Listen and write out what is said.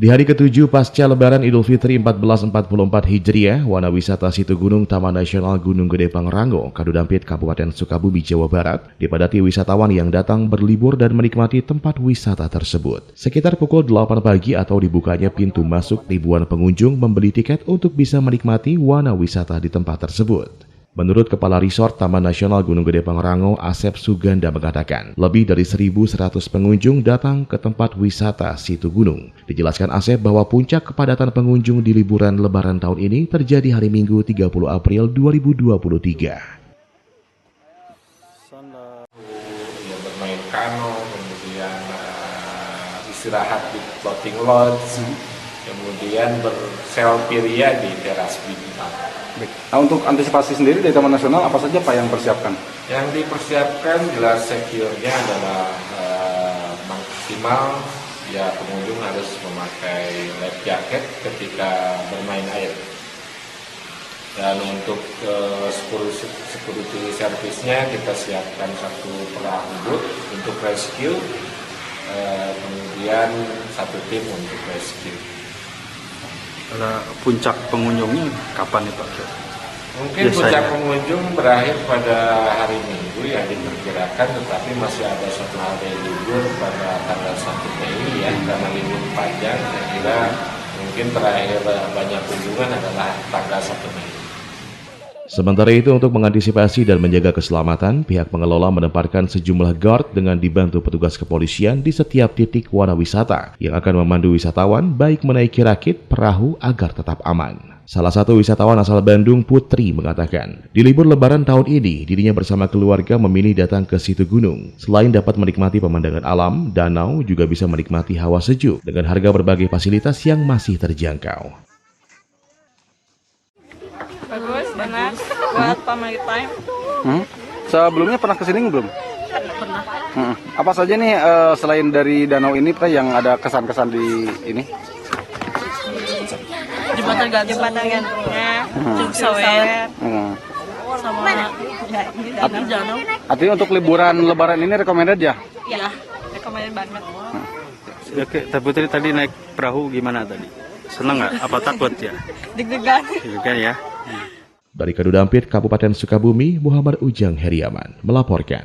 Di hari ke-7 pasca Lebaran Idul Fitri 1444 Hijriah, Wana Wisata Situ Gunung Taman Nasional Gunung Gede Pangrango, Kadudampit, Kabupaten Sukabumi, Jawa Barat, dipadati wisatawan yang datang berlibur dan menikmati tempat wisata tersebut. Sekitar pukul 8 pagi atau dibukanya pintu masuk, ribuan pengunjung membeli tiket untuk bisa menikmati wana wisata di tempat tersebut. Menurut Kepala Resort Taman Nasional Gunung Gede Pangrango, Asep Suganda mengatakan, lebih dari 1.100 pengunjung datang ke tempat wisata Situ Gunung. Dijelaskan Asep bahwa puncak kepadatan pengunjung di liburan Lebaran tahun ini terjadi hari Minggu 30 April 2023. Bermain kano, kemudian istirahat di floating lodge, kemudian berselfie ria di teras bintang. Nah, untuk antisipasi sendiri dari Taman Nasional apa saja Pak yang persiapkan? Yang dipersiapkan jelas secure-nya adalah maksimal, ya pengunjung harus memakai life jacket ketika bermain air. Dan untuk security service-nya kita siapkan satu perahu boat untuk rescue, kemudian satu tim untuk rescue. Puncak pengunjungnya kapan nih Pak? Mungkin puncak pengunjung berakhir pada hari Minggu yang diperkirakan, tetapi masih ada satu hari libur pada tanggal 1 Mei ya, karena libur panjang. Saya kira mungkin terakhir banyak kunjungan adalah tanggal 1 Mei. Sementara itu, untuk mengantisipasi dan menjaga keselamatan, pihak pengelola menempatkan sejumlah guard dengan dibantu petugas kepolisian di setiap titik wana wisata yang akan memandu wisatawan baik menaiki rakit, perahu agar tetap aman. Salah satu wisatawan asal Bandung, Putri, mengatakan, di libur Lebaran tahun ini, dirinya bersama keluarga memilih datang ke Situ Gunung. Selain dapat menikmati pemandangan alam, danau juga bisa menikmati hawa sejuk dengan harga berbagai fasilitas yang masih terjangkau. Bagus, enak, buat family time. Sebelumnya pernah kesini belum? Pernah. Apa saja nih selain dari danau ini Pak yang ada kesan-kesan di ini? Jembatan gantungnya, Curug Sawet, sama ya, ini danau. Artinya untuk liburan Lebaran ini recommended ya? Ya, rekomendasi banget. Oke, Putri tadi naik perahu gimana tadi? Senang nggak? Apa takut ya? Deg-degan. Deg-degan ya? Dari Kadudampit, Kabupaten Sukabumi, Muhammad Ujang Heriaman melaporkan.